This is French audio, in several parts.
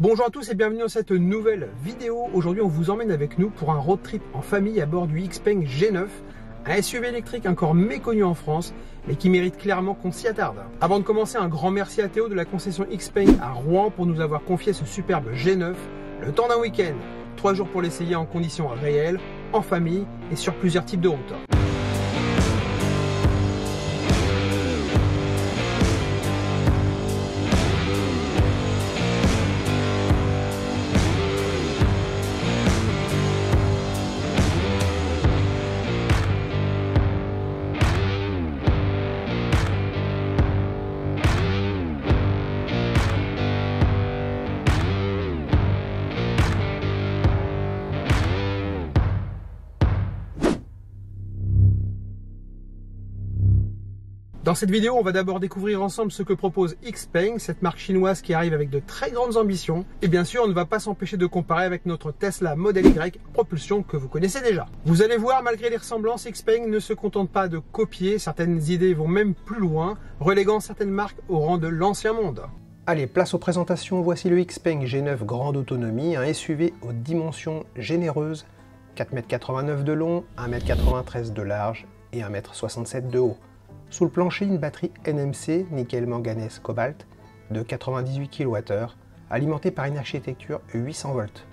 Bonjour à tous et bienvenue dans cette nouvelle vidéo. Aujourd'hui on vous emmène avec nous pour un road trip en famille à bord du XPeng G9, un SUV électrique encore méconnu en France mais qui mérite clairement qu'on s'y attarde. Avant de commencer, un grand merci à Théo de la concession XPeng à Rouen pour nous avoir confié ce superbe G9, le temps d'un week-end, 3 jours pour l'essayer en conditions réelles, en famille et sur plusieurs types de routes. Dans cette vidéo, on va d'abord découvrir ensemble ce que propose XPeng, cette marque chinoise qui arrive avec de très grandes ambitions. Et bien sûr, on ne va pas s'empêcher de comparer avec notre Tesla Model Y propulsion que vous connaissez déjà. Vous allez voir, malgré les ressemblances, XPeng ne se contente pas de copier, certaines idées vont même plus loin, reléguant certaines marques au rang de l'ancien monde. Allez, place aux présentations, voici le XPeng G9 grande autonomie, un SUV aux dimensions généreuses, 4,89 m de long, 1,93 m de large et 1,67 m de haut. Sous le plancher, une batterie NMC nickel manganèse cobalt de 98 kWh, alimentée par une architecture 800 volts.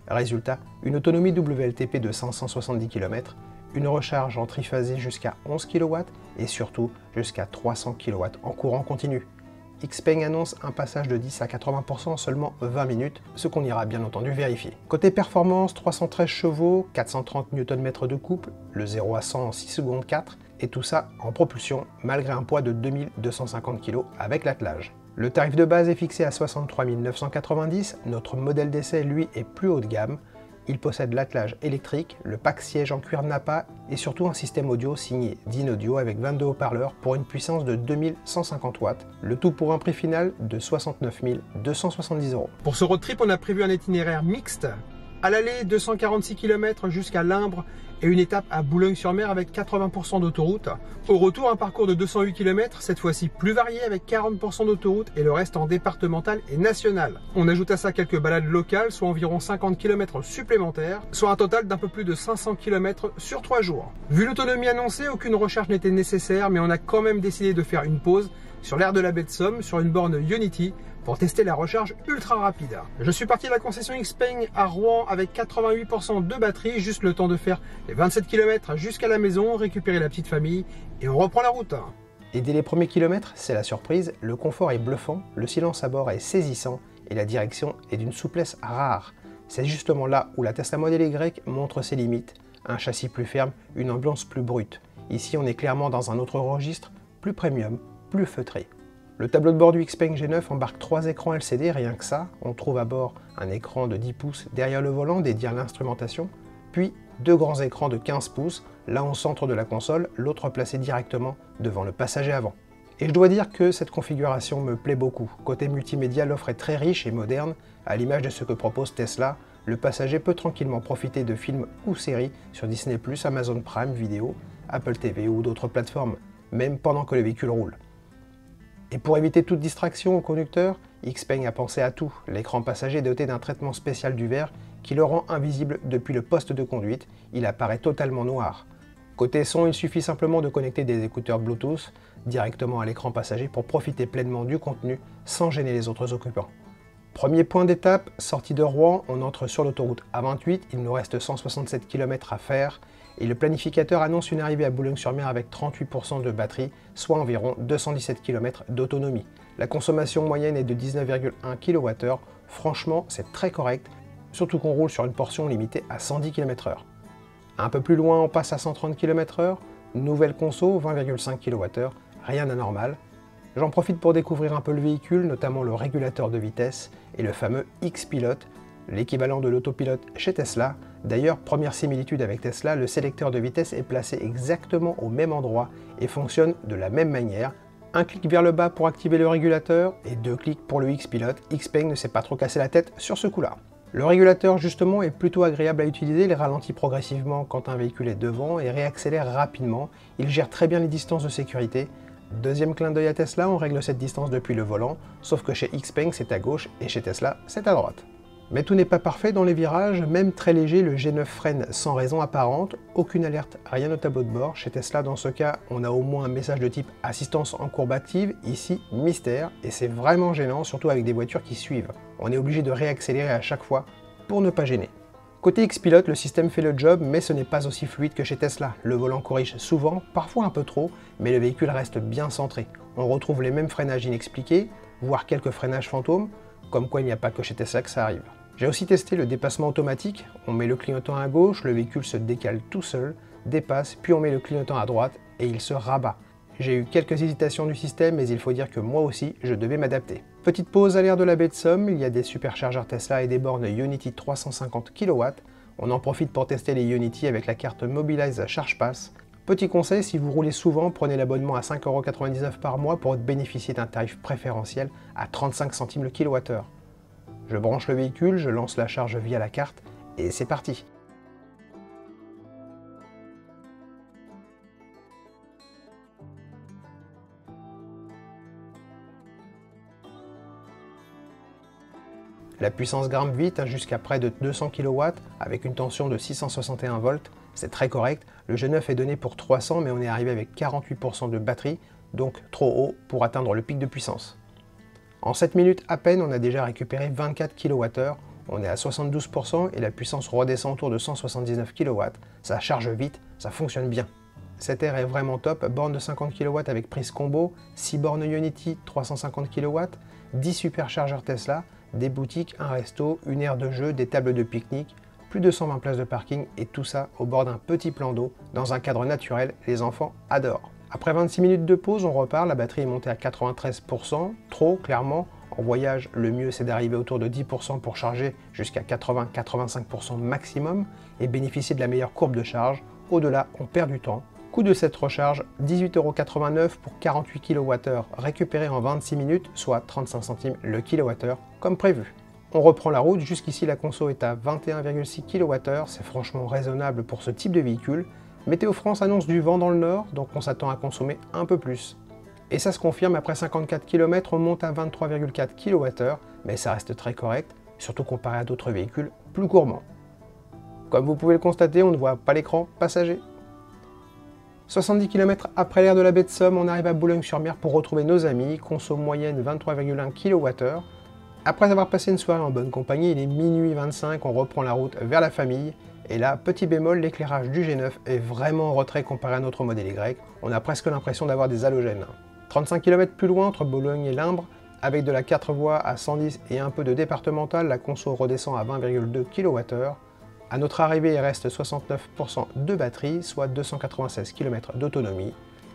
Résultat, une autonomie WLTP de 570 km, une recharge en triphasé jusqu'à 11 kW et surtout jusqu'à 300 kW en courant continu. XPeng annonce un passage de 10 à 80% en seulement 20 minutes, ce qu'on ira bien entendu vérifier. Côté performance, 313 chevaux, 430 Nm de couple, le 0 à 100 en 6 secondes 4, et tout ça en propulsion malgré un poids de 2250 kg avec l'attelage. Le tarif de base est fixé à 63 990, notre modèle d'essai lui est plus haut de gamme. Il possède l'attelage électrique, le pack siège en cuir Nappa et surtout un système audio signé Dynaudio avec 22 haut-parleurs pour une puissance de 2150 watts, le tout pour un prix final de 69 270 €. Pour ce road trip, on a prévu un itinéraire mixte. À l'aller, 246 km jusqu'à Limbre et une étape à Boulogne-sur-Mer avec 80% d'autoroute. Au retour, un parcours de 208 km, cette fois-ci plus varié avec 40% d'autoroute et le reste en départemental et national. On ajoute à ça quelques balades locales, soit environ 50 km supplémentaires, soit un total d'un peu plus de 500 km sur 3 jours. Vu l'autonomie annoncée, aucune recharge n'était nécessaire, mais on a quand même décidé de faire une pause sur l'aire de la baie de Somme, sur une borne Ionity, pour tester la recharge ultra rapide. Je suis parti de la concession XPeng à Rouen avec 88% de batterie, juste le temps de faire les 27 km jusqu'à la maison, récupérer la petite famille et on reprend la route. Et dès les premiers kilomètres, c'est la surprise, le confort est bluffant, le silence à bord est saisissant et la direction est d'une souplesse rare. C'est justement là où la Tesla Model Y montre ses limites, un châssis plus ferme, une ambiance plus brute. Ici, on est clairement dans un autre registre, plus premium, plus feutré. Le tableau de bord du XPeng G9 embarque 3 écrans LCD, rien que ça. On trouve à bord un écran de 10 pouces derrière le volant dédié à l'instrumentation, puis 2 grands écrans de 15 pouces, l'un au centre de la console, l'autre placé directement devant le passager avant. Et je dois dire que cette configuration me plaît beaucoup. Côté multimédia, l'offre est très riche et moderne, à l'image de ce que propose Tesla. Le passager peut tranquillement profiter de films ou séries sur Disney+, Amazon Prime Video, Apple TV ou d'autres plateformes, même pendant que le véhicule roule. Et pour éviter toute distraction au conducteur, XPeng a pensé à tout. L'écran passager est doté d'un traitement spécial du verre qui le rend invisible depuis le poste de conduite. Il apparaît totalement noir. Côté son, il suffit simplement de connecter des écouteurs Bluetooth directement à l'écran passager pour profiter pleinement du contenu sans gêner les autres occupants. Premier point d'étape, sortie de Rouen, on entre sur l'autoroute A28, il nous reste 167 km à faire et le planificateur annonce une arrivée à Boulogne-sur-Mer avec 38% de batterie, soit environ 217 km d'autonomie. La consommation moyenne est de 19,1 kWh, franchement c'est très correct, surtout qu'on roule sur une portion limitée à 110 km/h. Un peu plus loin, on passe à 130 km/h, nouvelle conso, 20,5 kWh, rien d'anormal. J'en profite pour découvrir un peu le véhicule, notamment le régulateur de vitesse et le fameux X-Pilot, l'équivalent de l'autopilote chez Tesla. D'ailleurs, première similitude avec Tesla, le sélecteur de vitesse est placé exactement au même endroit et fonctionne de la même manière. Un clic vers le bas pour activer le régulateur et 2 clics pour le X-Pilot. XPeng ne s'est pas trop cassé la tête sur ce coup-là. Le régulateur justement est plutôt agréable à utiliser, il ralentit progressivement quand un véhicule est devant et réaccélère rapidement. Il gère très bien les distances de sécurité. Deuxième clin d'œil à Tesla, on règle cette distance depuis le volant, sauf que chez Xpeng c'est à gauche et chez Tesla c'est à droite. Mais tout n'est pas parfait dans les virages, même très léger, le G9 freine sans raison apparente, aucune alerte, rien au tableau de bord. Chez Tesla, dans ce cas, on a au moins un message de type assistance en courbe active, ici mystère, et c'est vraiment gênant, surtout avec des voitures qui suivent. On est obligé de réaccélérer à chaque fois pour ne pas gêner. Côté X-Pilote, le système fait le job, mais ce n'est pas aussi fluide que chez Tesla. Le volant corrige souvent, parfois un peu trop, mais le véhicule reste bien centré. On retrouve les mêmes freinages inexpliqués, voire quelques freinages fantômes, comme quoi il n'y a pas que chez Tesla que ça arrive. J'ai aussi testé le dépassement automatique, on met le clignotant à gauche, le véhicule se décale tout seul, dépasse, puis on met le clignotant à droite et il se rabat. J'ai eu quelques hésitations du système, mais il faut dire que moi aussi, je devais m'adapter. Petite pause à l'air de la baie de Somme, il y a des superchargeurs Tesla et des bornes Ionity 350 kW. On en profite pour tester les Ionity avec la carte Mobilize Charge Pass. Petit conseil, si vous roulez souvent, prenez l'abonnement à 5,99 € par mois pour bénéficier d'un tarif préférentiel à 35 centimes le kWh. Je branche le véhicule, je lance la charge via la carte et c'est parti. La puissance grimpe vite, jusqu'à près de 200 kW avec une tension de 661 volts. C'est très correct. Le G9 est donné pour 300, mais on est arrivé avec 48% de batterie, donc trop haut pour atteindre le pic de puissance. En 7 minutes à peine, on a déjà récupéré 24 kWh, on est à 72% et la puissance redescend autour de 179 kW. Ça charge vite, ça fonctionne bien. Cet air est vraiment top, borne de 50 kW avec prise combo, 6 bornes Ionity 350 kW, 10 superchargeurs Tesla, des boutiques, un resto, une aire de jeu, des tables de pique-nique, plus de 120 places de parking et tout ça au bord d'un petit plan d'eau, dans un cadre naturel, les enfants adorent. Après 26 minutes de pause, on repart, la batterie est montée à 93%, trop clairement. En voyage, le mieux c'est d'arriver autour de 10% pour charger jusqu'à 80-85% maximum et bénéficier de la meilleure courbe de charge. Au-delà, on perd du temps. Coût de cette recharge, 18,89 € pour 48 kWh récupérés en 26 minutes, soit 35 centimes le kWh comme prévu. On reprend la route, jusqu'ici la conso est à 21,6 kWh, c'est franchement raisonnable pour ce type de véhicule. Météo France annonce du vent dans le nord, donc on s'attend à consommer un peu plus. Et ça se confirme, après 54 km, on monte à 23,4 kWh, mais ça reste très correct, surtout comparé à d'autres véhicules plus gourmands. Comme vous pouvez le constater, on ne voit pas l'écran passager. 70 km après l'aire de la baie de Somme, on arrive à Boulogne-sur-Mer pour retrouver nos amis, conso moyenne 23,1 kWh. Après avoir passé une soirée en bonne compagnie, il est minuit 25, on reprend la route vers la famille. Et là, petit bémol, l'éclairage du G9 est vraiment en retrait comparé à notre modèle Y. On a presque l'impression d'avoir des halogènes. 35 km plus loin, entre Bologne et Limbre, avec de la 4 voies à 110 et un peu de départemental, la conso redescend à 20,2 kWh. À notre arrivée, il reste 69% de batterie, soit 296 km d'autonomie.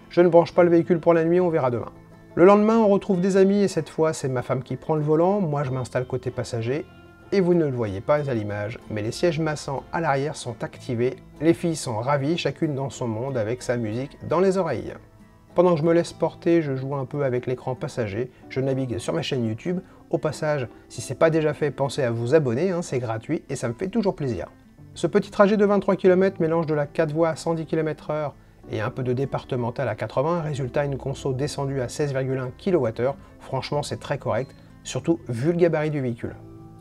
Je ne branche pas le véhicule pour la nuit, on verra demain. Le lendemain, on retrouve des amis et cette fois, c'est ma femme qui prend le volant, moi je m'installe côté passager. Et vous ne le voyez pas à l'image, mais les sièges massants à l'arrière sont activés. Les filles sont ravies, chacune dans son monde avec sa musique dans les oreilles. Pendant que je me laisse porter, je joue un peu avec l'écran passager, je navigue sur ma chaîne YouTube. Au passage, si ce n'est pas déjà fait, pensez à vous abonner, c'est gratuit et ça me fait toujours plaisir. Ce petit trajet de 23 km mélange de la 4 voies à 110 km/h et un peu de départemental à 80, résultat une conso descendue à 16,1 kWh. Franchement, c'est très correct, surtout vu le gabarit du véhicule.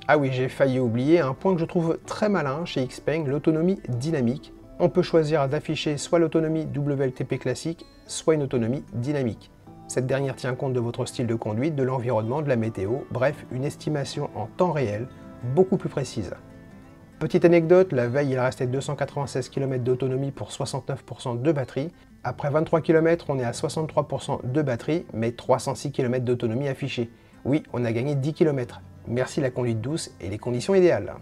Ah oui, j'ai failli oublier un point que je trouve très malin chez Xpeng, l'autonomie dynamique. On peut choisir d'afficher soit l'autonomie WLTP classique, soit une autonomie dynamique. Cette dernière tient compte de votre style de conduite, de l'environnement, de la météo, bref, une estimation en temps réel, beaucoup plus précise. Petite anecdote, la veille il restait 296 km d'autonomie pour 69% de batterie. Après 23 km, on est à 63% de batterie, mais 306 km d'autonomie affichée. Oui, on a gagné 10 km. Merci la conduite douce et les conditions idéales.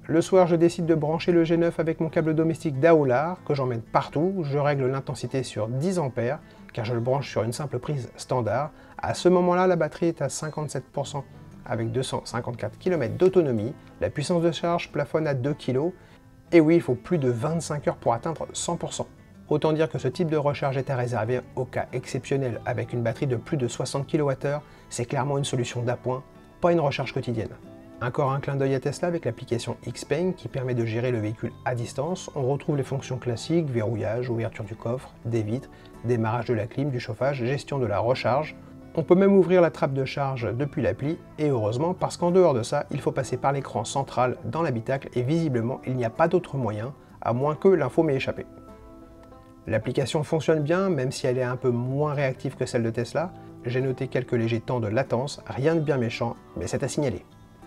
Le soir, je décide de brancher le G9 avec mon câble domestique d'Aolar, que j'emmène partout. Je règle l'intensité sur 10 A, car je le branche sur une simple prise standard. À ce moment-là, la batterie est à 57%, avec 254 km d'autonomie. La puissance de charge plafonne à 2 kg. Et oui, il faut plus de 25 heures pour atteindre 100%. Autant dire que ce type de recharge est à réserver au cas exceptionnel avec une batterie de plus de 60 kWh. C'est clairement une solution d'appoint, pas une recharge quotidienne. Encore un clin d'œil à Tesla avec l'application Xpeng qui permet de gérer le véhicule à distance. On retrouve les fonctions classiques, verrouillage, ouverture du coffre, des vitres, démarrage de la clim, du chauffage, gestion de la recharge. On peut même ouvrir la trappe de charge depuis l'appli, et heureusement parce qu'en dehors de ça, il faut passer par l'écran central dans l'habitacle et visiblement il n'y a pas d'autre moyen, à moins que l'info m'ait échappé. L'application fonctionne bien, même si elle est un peu moins réactive que celle de Tesla. J'ai noté quelques légers temps de latence, rien de bien méchant, mais c'est à signaler.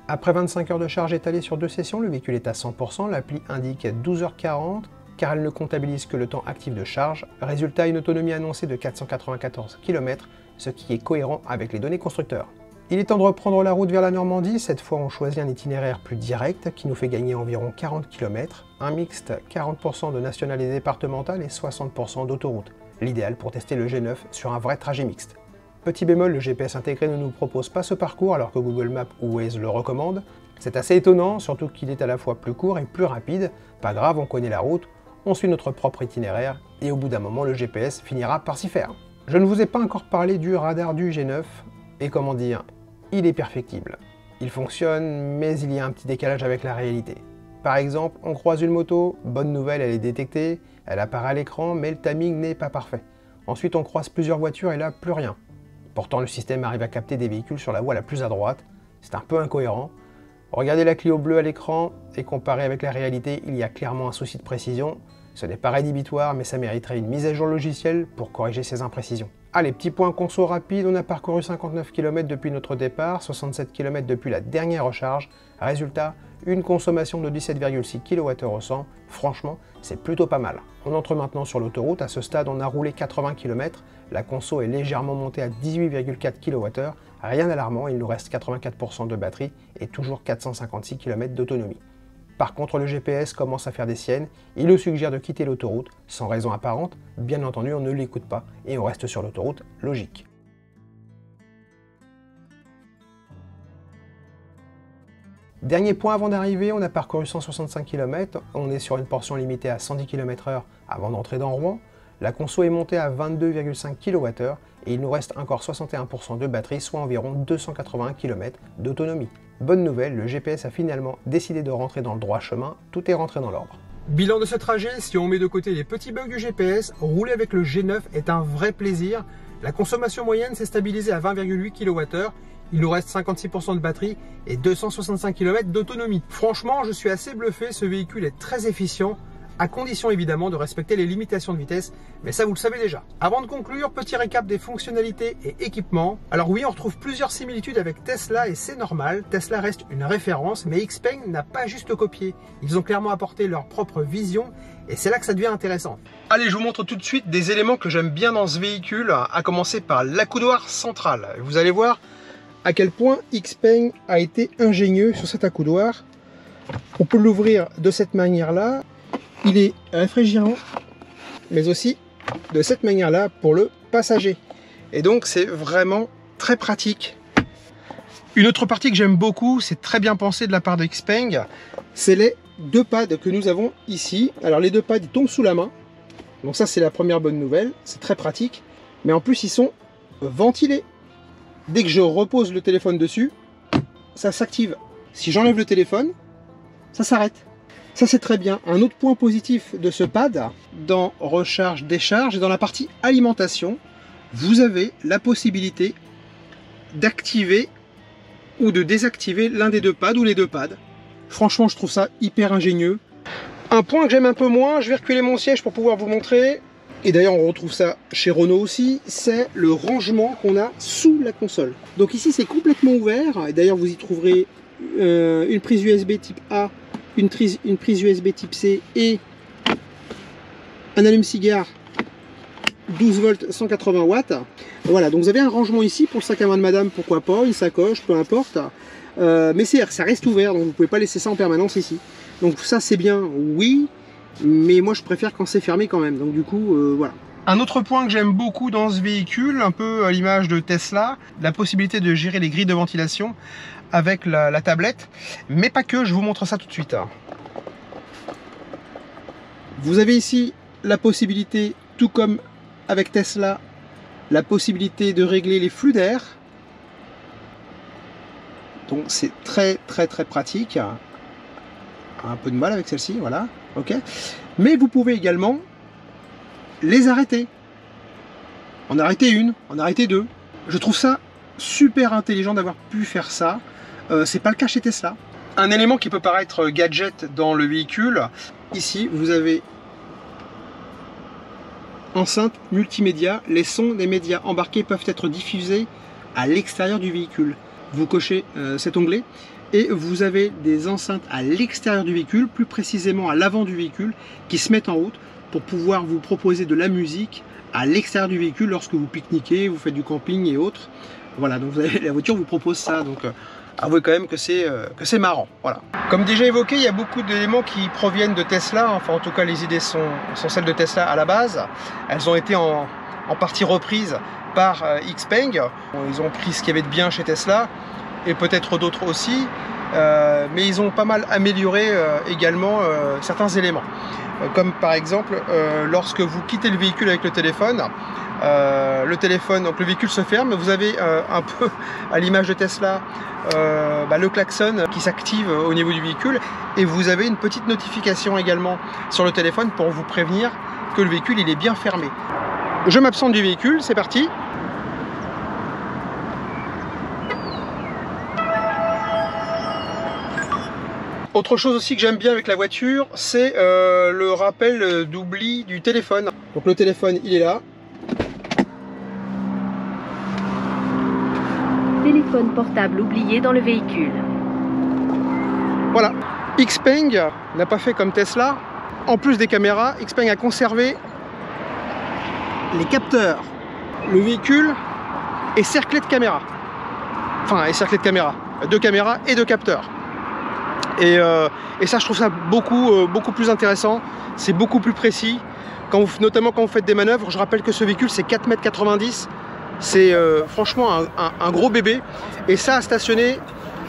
Après 25 heures de charge étalée sur 2 sessions, le véhicule est à 100%, l'appli indique 12h40, car elle ne comptabilise que le temps actif de charge. Résultat, une autonomie annoncée de 494 km, ce qui est cohérent avec les données constructeurs. Il est temps de reprendre la route vers la Normandie. Cette fois, on choisit un itinéraire plus direct qui nous fait gagner environ 40 km, un mixte 40% de nationale et départementale et 60% d'autoroute. L'idéal pour tester le G9 sur un vrai trajet mixte. Petit bémol, le GPS intégré ne nous propose pas ce parcours alors que Google Maps ou Waze le recommande. C'est assez étonnant, surtout qu'il est à la fois plus court et plus rapide. Pas grave, on connaît la route, on suit notre propre itinéraire et au bout d'un moment, le GPS finira par s'y faire. Je ne vous ai pas encore parlé du radar du G9 et comment dire, il est perfectible. Il fonctionne, mais il y a un petit décalage avec la réalité. Par exemple, on croise une moto, bonne nouvelle, elle est détectée, elle apparaît à l'écran, mais le timing n'est pas parfait. Ensuite, on croise plusieurs voitures et là, plus rien. Pourtant, le système arrive à capter des véhicules sur la voie la plus à droite. C'est un peu incohérent. Regardez la Clio bleue à l'écran et comparé avec la réalité, il y a clairement un souci de précision. Ce n'est pas rédhibitoire, mais ça mériterait une mise à jour logicielle pour corriger ces imprécisions. Allez, petit point conso rapide, on a parcouru 59 km depuis notre départ, 67 km depuis la dernière recharge. Résultat, une consommation de 17,6 kWh au 100. Franchement, c'est plutôt pas mal. On entre maintenant sur l'autoroute. À ce stade, on a roulé 80 km. La conso est légèrement montée à 18,4 kWh. Rien d'alarmant, il nous reste 84% de batterie et toujours 456 km d'autonomie. Par contre, le GPS commence à faire des siennes. Il nous suggère de quitter l'autoroute sans raison apparente. Bien entendu, on ne l'écoute pas et on reste sur l'autoroute, logique. Dernier point avant d'arriver, on a parcouru 165 km, on est sur une portion limitée à 110 km/h avant d'entrer dans Rouen. La conso est montée à 22,5 kWh et il nous reste encore 61% de batterie, soit environ 281 km d'autonomie. Bonne nouvelle, le GPS a finalement décidé de rentrer dans le droit chemin, tout est rentré dans l'ordre. Bilan de ce trajet, si on met de côté les petits bugs du GPS, rouler avec le G9 est un vrai plaisir. La consommation moyenne s'est stabilisée à 20,8 kWh. Il nous reste 56% de batterie et 265 km d'autonomie. Franchement, je suis assez bluffé, ce véhicule est très efficient, à condition évidemment de respecter les limitations de vitesse, mais ça vous le savez déjà. Avant de conclure, petit récap des fonctionnalités et équipements. Alors oui, on retrouve plusieurs similitudes avec Tesla et c'est normal, Tesla reste une référence, mais Xpeng n'a pas juste copié. Ils ont clairement apporté leur propre vision et c'est là que ça devient intéressant. Allez, je vous montre tout de suite des éléments que j'aime bien dans ce véhicule, à commencer par l'accoudoir central. Vous allez voir à quel point Xpeng a été ingénieux sur cet accoudoir. On peut l'ouvrir de cette manière-là. Il est réfrigérant, mais aussi de cette manière-là pour le passager. Et donc, c'est vraiment très pratique. Une autre partie que j'aime beaucoup, c'est très bien pensé de la part de Xpeng, c'est les deux pads que nous avons ici. Alors, les deux pads, ils tombent sous la main. Donc ça, c'est la première bonne nouvelle. C'est très pratique. Mais en plus, ils sont ventilés. Dès que je repose le téléphone dessus, ça s'active. Si j'enlève le téléphone, ça s'arrête. Ça, c'est très bien. Un autre point positif de ce pad, dans recharge, décharge et dans la partie alimentation, vous avez la possibilité d'activer ou de désactiver l'un des deux pads ou les deux pads. Franchement, je trouve ça hyper ingénieux. Un point que j'aime un peu moins, je vais reculer mon siège pour pouvoir vous montrer. Et d'ailleurs, on retrouve ça chez Renault aussi, c'est le rangement qu'on a sous la console. Donc ici, c'est complètement ouvert. Et d'ailleurs, vous y trouverez une prise USB type A, une prise USB type C et un allume-cigare 12 volts 180 watts. Voilà, donc vous avez un rangement ici pour le sac à main de madame, pourquoi pas, une sacoche, peu importe. Mais ça reste ouvert, donc vous pouvez pas laisser ça en permanence ici. Donc ça c'est bien, oui, mais moi je préfère quand c'est fermé quand même. Donc du coup, voilà. Un autre point que j'aime beaucoup dans ce véhicule, un peu à l'image de Tesla, la possibilité de gérer les grilles de ventilation avec la tablette, mais pas que, je vous montre ça tout de suite. Vous avez ici la possibilité, tout comme avec Tesla, la possibilité de régler les flux d'air. Donc c'est très pratique. Un peu de mal avec celle-ci, voilà, ok. Mais vous pouvez également les arrêter. En arrêter une, en arrêter deux. Je trouve ça super intelligent d'avoir pu faire ça. C'est pas le cas chez Tesla. Un élément qui peut paraître gadget dans le véhicule, ici vous avez enceinte multimédia. Les sons des médias embarqués peuvent être diffusés à l'extérieur du véhicule. Vous cochez cet onglet et vous avez des enceintes à l'extérieur du véhicule, plus précisément à l'avant du véhicule, qui se mettent en route pour pouvoir vous proposer de la musique à l'extérieur du véhicule lorsque vous pique-niquez, vous faites du camping et autres. Voilà, donc vous avez, la voiture vous propose ça, donc avouez quand même que c'est marrant. Voilà. Comme déjà évoqué, il y a beaucoup d'éléments qui proviennent de Tesla, enfin en tout cas les idées sont celles de Tesla à la base. Elles ont été en partie reprises par Xpeng. Ils ont pris ce qu'il y avait de bien chez Tesla, et peut-être d'autres aussi, mais ils ont pas mal amélioré également certains éléments. Comme par exemple, lorsque vous quittez le véhicule avec le téléphone, donc le véhicule se ferme, vous avez un peu à l'image de Tesla le klaxon qui s'active au niveau du véhicule, et vous avez une petite notification également sur le téléphone pour vous prévenir que le véhicule il est bien fermé. Je m'absente du véhicule, c'est parti. Autre chose aussi que j'aime bien avec la voiture, c'est le rappel d'oubli du téléphone. Donc le téléphone, il est là. Téléphone portable oublié dans le véhicule. Voilà. Xpeng n'a pas fait comme Tesla. En plus des caméras, Xpeng a conservé les capteurs. Le véhicule est cerclé de caméras. Enfin, est cerclé de caméras. 2 caméras et 2 capteurs. Et ça, je trouve ça beaucoup plus intéressant. C'est beaucoup plus précis. Notamment quand vous faites des manœuvres. Je rappelle que ce véhicule, c'est 4,90 m. C'est franchement un gros bébé. Et ça, à stationner,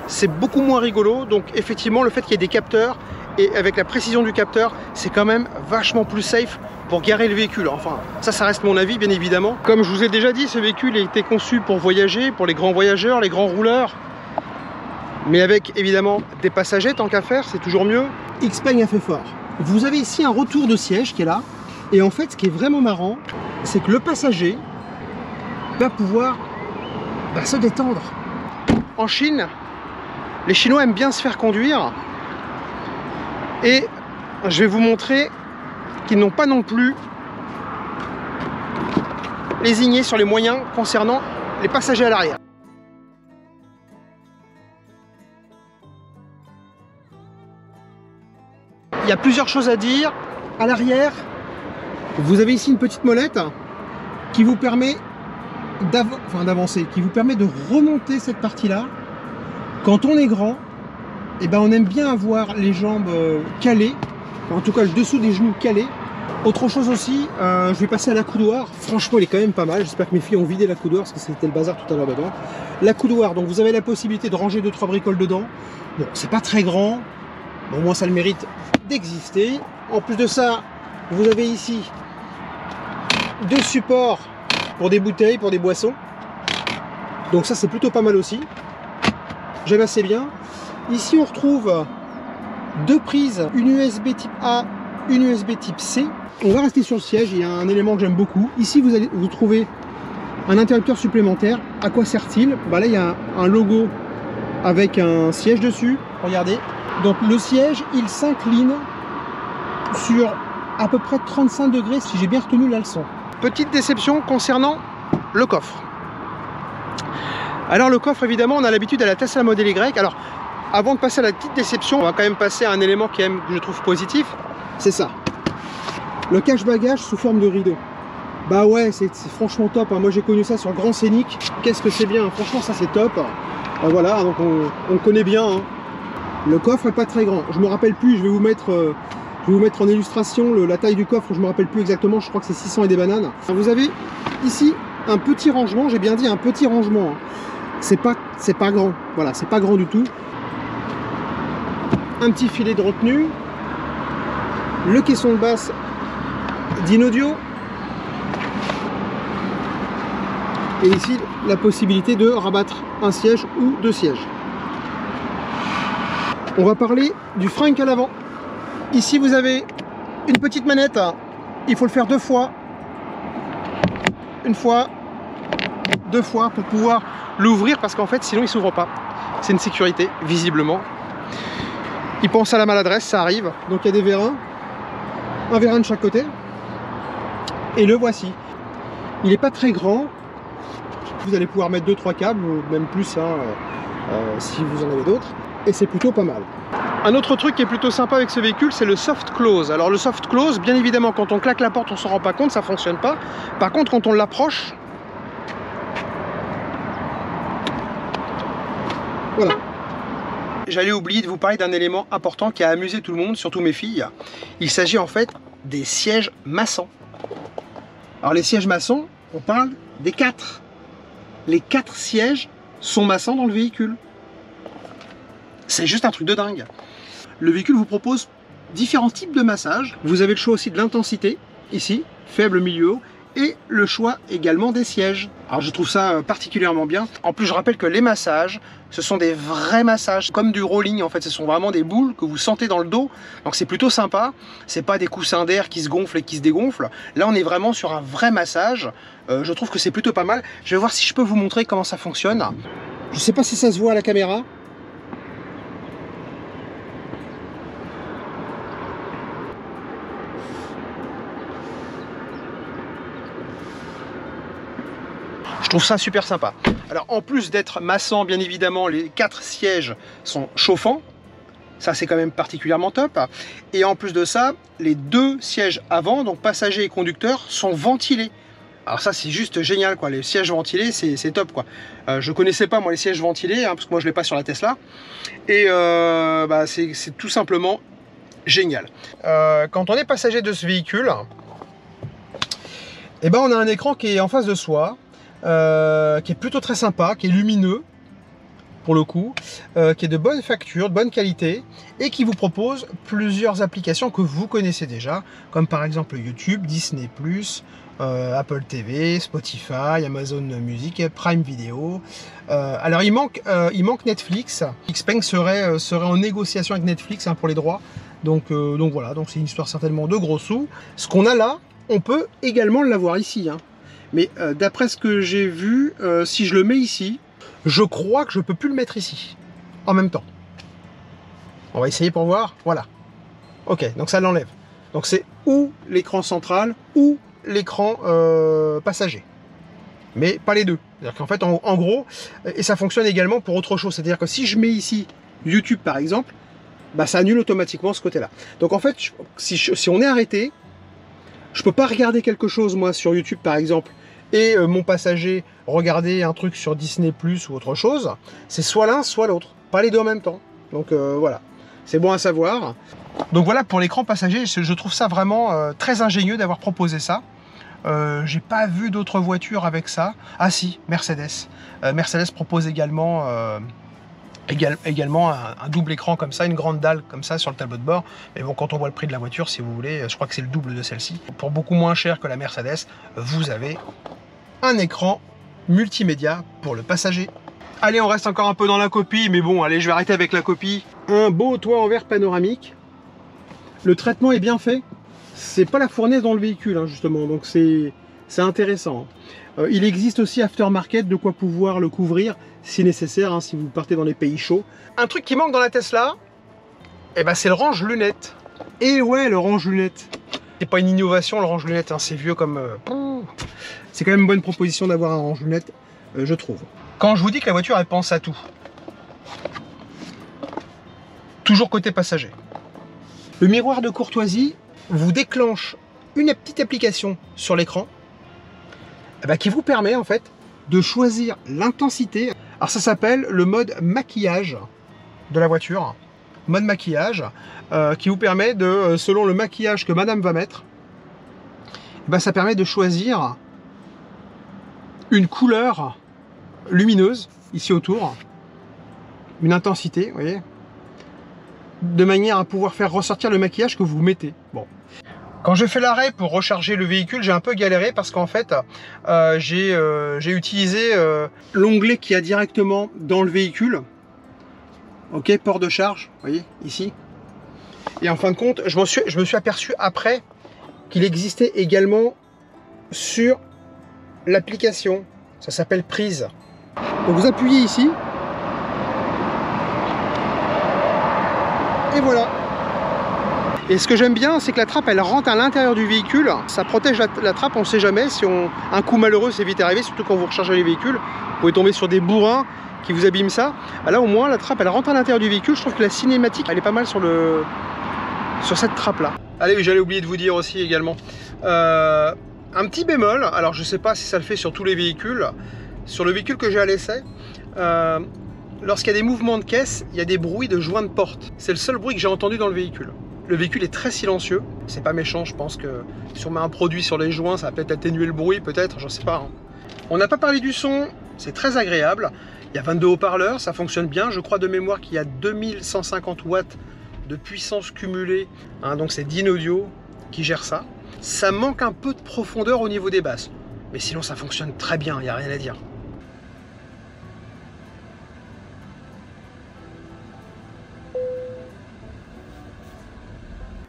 c'est beaucoup moins rigolo. Donc effectivement, le fait qu'il y ait des capteurs, et avec la précision du capteur, c'est quand même vachement plus safe pour garer le véhicule. Enfin, ça reste mon avis, bien évidemment. Comme je vous ai déjà dit, ce véhicule a été conçu pour voyager, pour les grands voyageurs, les grands rouleurs. Mais avec évidemment des passagers, tant qu'à faire, c'est toujours mieux. Xpeng a fait fort. Vous avez ici un retour de siège qui est là. Et en fait, ce qui est vraiment marrant, c'est que le passager va pouvoir se détendre. En Chine, les Chinois aiment bien se faire conduire. Et je vais vous montrer qu'ils n'ont pas non plus lésigné sur les moyens concernant les passagers à l'arrière. Il y a plusieurs choses à dire. À l'arrière, vous avez ici une petite molette qui vous permet d'avancer, qui vous permet de remonter cette partie-là. Quand on est grand, on aime bien avoir les jambes calées, en tout cas le dessous des genoux calés. Autre chose aussi, je vais passer à l'accoudoir. Franchement, il est quand même pas mal. J'espère que mes filles ont vidé l'accoudoir parce que c'était le bazar tout à l'heure dedans. L'accoudoir, donc vous avez la possibilité de ranger 2-3 bricoles dedans. Bon, c'est pas très grand. Bon, au moins ça le mérite d'exister. En plus de ça, vous avez ici 2 supports pour des bouteilles, pour des boissons. Donc ça, c'est plutôt pas mal aussi. J'aime assez bien. Ici, on retrouve 2 prises, une USB type A, une USB type C. On va rester sur le siège. Il y a un élément que j'aime beaucoup. Ici, vous trouvez un interrupteur supplémentaire. À quoi sert-il? Là, il y a un logo avec un siège dessus. Regardez. Donc le siège, il s'incline sur à peu près 35 degrés si j'ai bien retenu la leçon. Petite déception concernant le coffre. Alors le coffre, évidemment, on a l'habitude à la Tesla Model Y. Alors avant de passer à la petite déception, on va quand même passer à un élément que je trouve positif. C'est ça. Le cache-bagage sous forme de rideau. Bah ouais, c'est franchement top. Moi j'ai connu ça sur le Grand Scénic. Qu'est-ce que c'est bien. Franchement, ça c'est top. Voilà, donc on connaît bien. Le coffre est pas très grand. Je me rappelle plus, je vais vous mettre en illustration la taille du coffre, je me rappelle plus exactement, je crois que c'est 600 et des bananes. Vous avez ici un petit rangement, j'ai bien dit un petit rangement. C'est pas grand, voilà, c'est pas grand du tout. Un petit filet de retenue. Le caisson de basse d'Inaudio. Et ici, la possibilité de rabattre un siège ou 2 sièges. On va parler du frein à l'avant. Ici vous avez une petite manette, il faut le faire 2 fois. Une fois, 2 fois pour pouvoir l'ouvrir parce qu'en fait sinon il s'ouvre pas. C'est une sécurité, visiblement. Il pense à la maladresse, ça arrive. Donc il y a des vérins, un vérin de chaque côté. Et le voici. Il n'est pas très grand. Vous allez pouvoir mettre 2-3 câbles, ou même plus si vous en avez d'autres. Et c'est plutôt pas mal. Un autre truc qui est plutôt sympa avec ce véhicule, c'est le soft close. Alors le soft close, bien évidemment, quand on claque la porte, on ne s'en rend pas compte, ça ne fonctionne pas. Par contre, quand on l'approche, voilà. J'allais oublier de vous parler d'un élément important qui a amusé tout le monde, surtout mes filles. Il s'agit en fait des sièges maçons. Alors les sièges maçons, on parle des 4. Les 4 sièges sont maçons dans le véhicule. C'est juste un truc de dingue. Le véhicule vous propose différents types de massages. Vous avez le choix aussi de l'intensité, ici, faible, milieu, haut, et le choix également des sièges. Alors je trouve ça particulièrement bien. En plus, je rappelle que les massages, ce sont des vrais massages, comme du rolling en fait. Ce sont vraiment des boules que vous sentez dans le dos. Donc c'est plutôt sympa. C'est pas des coussins d'air qui se gonflent et qui se dégonflent. Là, on est vraiment sur un vrai massage. Je trouve que c'est plutôt pas mal. Je vais voir si je peux vous montrer comment ça fonctionne. Je sais pas si ça se voit à la caméra. Je trouve ça super sympa. Alors en plus d'être massant, bien évidemment, les 4 sièges sont chauffants. Ça c'est quand même particulièrement top. Et en plus de ça, les 2 sièges avant, donc passager et conducteur, sont ventilés. Alors ça c'est juste génial quoi, les sièges ventilés c'est top quoi. Je connaissais pas moi les sièges ventilés, parce que moi je l'ai pas sur la Tesla. Et c'est tout simplement génial. Quand on est passager de ce véhicule, eh ben, on a un écran qui est en face de soi. Qui est plutôt très sympa, qui est lumineux pour le coup, qui est de bonne facture, de bonne qualité et qui vous propose plusieurs applications que vous connaissez déjà, comme par exemple YouTube, Disney+, Apple TV, Spotify, Amazon Music, Prime Video. Alors il manque Netflix. Xpeng serait en négociation avec Netflix pour les droits. Donc voilà, donc c'est une histoire certainement de gros sous. Ce qu'on a là, on peut également l'avoir ici. Mais d'après ce que j'ai vu, si je le mets ici, je crois que je peux plus le mettre ici, en même temps. On va essayer pour voir, voilà. Ok, donc ça l'enlève. Donc c'est ou l'écran central, ou l'écran passager. Mais pas les deux. C'est-à-dire qu'en fait, en gros, et ça fonctionne également pour autre chose. C'est-à-dire que si je mets ici YouTube par exemple, bah, ça annule automatiquement ce côté-là. Donc en fait, si on est arrêté, je peux pas regarder quelque chose, moi, sur YouTube par exemple, et mon passager regarder un truc sur Disney+ ou autre chose, c'est soit l'un, soit l'autre. Pas les deux en même temps. Donc voilà, c'est bon à savoir. Donc voilà pour l'écran passager, je trouve ça vraiment très ingénieux d'avoir proposé ça. J'ai pas vu d'autres voitures avec ça. Ah si, Mercedes. Mercedes propose également un double écran comme ça, une grande dalle comme ça sur le tableau de bord. Mais bon, quand on voit le prix de la voiture, si vous voulez, je crois que c'est le double de celle-ci. Pour beaucoup moins cher que la Mercedes, vous avez un écran multimédia pour le passager. Allez, on reste encore un peu dans la copie, mais bon, allez, je vais arrêter avec la copie. Un beau toit en verre panoramique. Le traitement est bien fait. C'est pas la fournaise dans le véhicule, justement, donc c'est intéressant. Il existe aussi aftermarket, de quoi pouvoir le couvrir si nécessaire, si vous partez dans les pays chauds. Un truc qui manque dans la Tesla, c'est le range-lunettes. Et ouais, le range-lunettes. C'est pas une innovation, le range-lunettes, c'est vieux comme... C'est quand même une bonne proposition d'avoir un range-lunettes, je trouve. Quand je vous dis que la voiture, elle pense à tout. Toujours côté passager. Le miroir de courtoisie vous déclenche une petite application sur l'écran qui vous permet en fait de choisir l'intensité. Alors ça s'appelle le mode maquillage de la voiture. Mode maquillage qui vous permet de, selon le maquillage que madame va mettre, ça permet de choisir une couleur lumineuse ici autour, une intensité, vous voyez, de manière à pouvoir faire ressortir le maquillage que vous mettez. Bon. Quand je fais l'arrêt pour recharger le véhicule, j'ai un peu galéré parce qu'en fait, j'ai utilisé l'onglet qu'il y a directement dans le véhicule Ok, port de charge, vous voyez, ici. Et en fin de compte, je me suis aperçu après qu'il existait également sur l'application. Ça s'appelle prise. Donc vous appuyez ici. Et voilà. Et ce que j'aime bien, c'est que la trappe, elle rentre à l'intérieur du véhicule. Ça protège la trappe, on ne sait jamais. Si un coup malheureux, c'est vite arrivé, surtout quand vous rechargez les véhicules. Vous pouvez tomber sur des bourrins qui vous abîment ça. Là, au moins, la trappe, elle rentre à l'intérieur du véhicule. Je trouve que la cinématique, elle est pas mal sur cette trappe-là. Allez, oui, j'allais oublier de vous dire aussi également. Un petit bémol, alors je sais pas si ça le fait sur tous les véhicules. Sur le véhicule que j'ai à l'essai, lorsqu'il y a des mouvements de caisse, il y a des bruits de joints de porte. C'est le seul bruit que j'ai entendu dans le véhicule. Le véhicule est très silencieux, c'est pas méchant, je pense que si on met un produit sur les joints, ça va peut-être atténuer le bruit, peut-être, je sais pas. Hein. On n'a pas parlé du son, c'est très agréable. Il y a 22 haut-parleurs, ça fonctionne bien. Je crois de mémoire qu'il y a 2150 watts de puissance cumulée. Hein, donc c'est Dynaudio qui gère ça. Ça manque un peu de profondeur au niveau des basses. Mais sinon ça fonctionne très bien, il n'y a rien à dire.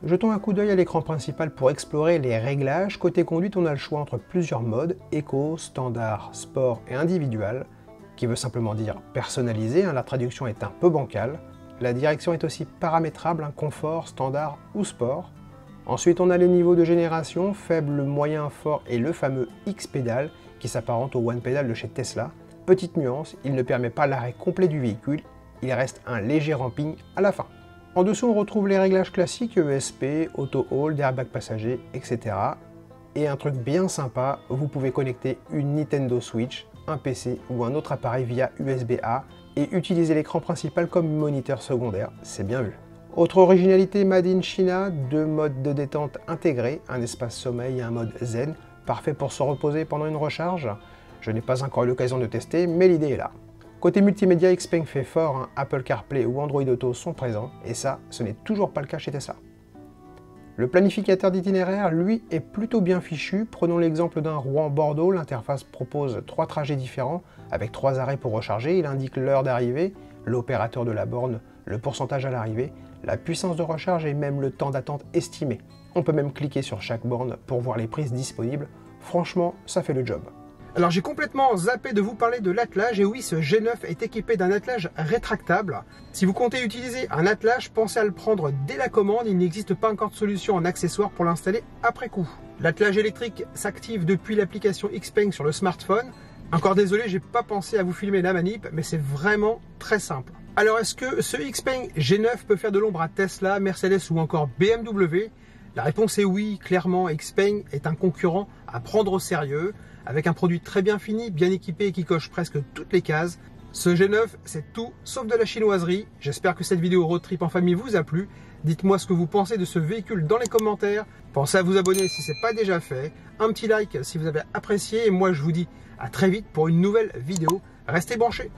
Jetons un coup d'œil à l'écran principal pour explorer les réglages. Côté conduite, on a le choix entre plusieurs modes, éco, standard, sport et individual, qui veut simplement dire personnalisé, hein, la traduction est un peu bancale. La direction est aussi paramétrable, hein, confort, standard ou sport. Ensuite, on a les niveaux de génération, faible, moyen, fort et le fameux X-Pedal qui s'apparente au One Pedal de chez Tesla. Petite nuance, il ne permet pas l'arrêt complet du véhicule, il reste un léger ramping à la fin. En dessous, on retrouve les réglages classiques ESP, Auto Hold, airbag passager, etc. Et un truc bien sympa, vous pouvez connecter une Nintendo Switch, un PC ou un autre appareil via USB-A et utiliser l'écran principal comme moniteur secondaire, c'est bien vu. Autre originalité Made in China, 2 modes de détente intégrés, un espace sommeil et un mode zen, parfait pour se reposer pendant une recharge. Je n'ai pas encore eu l'occasion de tester, mais l'idée est là. Côté multimédia, Xpeng fait fort, hein, Apple CarPlay ou Android Auto sont présents, et ça, ce n'est toujours pas le cas chez Tesla. Le planificateur d'itinéraire, lui, est plutôt bien fichu. Prenons l'exemple d'un Rouen-Bordeaux, l'interface propose 3 trajets différents, avec 3 arrêts pour recharger, il indique l'heure d'arrivée, l'opérateur de la borne, le pourcentage à l'arrivée, la puissance de recharge et même le temps d'attente estimé. On peut même cliquer sur chaque borne pour voir les prises disponibles. Franchement, ça fait le job. Alors j'ai complètement zappé de vous parler de l'attelage, et oui, ce G9 est équipé d'un attelage rétractable. Si vous comptez utiliser un attelage, pensez à le prendre dès la commande, il n'existe pas encore de solution en accessoire pour l'installer après coup. L'attelage électrique s'active depuis l'application Xpeng sur le smartphone. Encore désolé, j'ai pas pensé à vous filmer la manip, mais c'est vraiment très simple. Alors est-ce que ce Xpeng G9 peut faire de l'ombre à Tesla, Mercedes ou encore BMW? La réponse est oui, clairement, Xpeng est un concurrent à prendre au sérieux, avec un produit très bien fini, bien équipé et qui coche presque toutes les cases. Ce G9, c'est tout sauf de la chinoiserie. J'espère que cette vidéo road trip en famille vous a plu. Dites-moi ce que vous pensez de ce véhicule dans les commentaires. Pensez à vous abonner si ce n'est pas déjà fait. Un petit like si vous avez apprécié. Et moi, je vous dis à très vite pour une nouvelle vidéo. Restez branchés.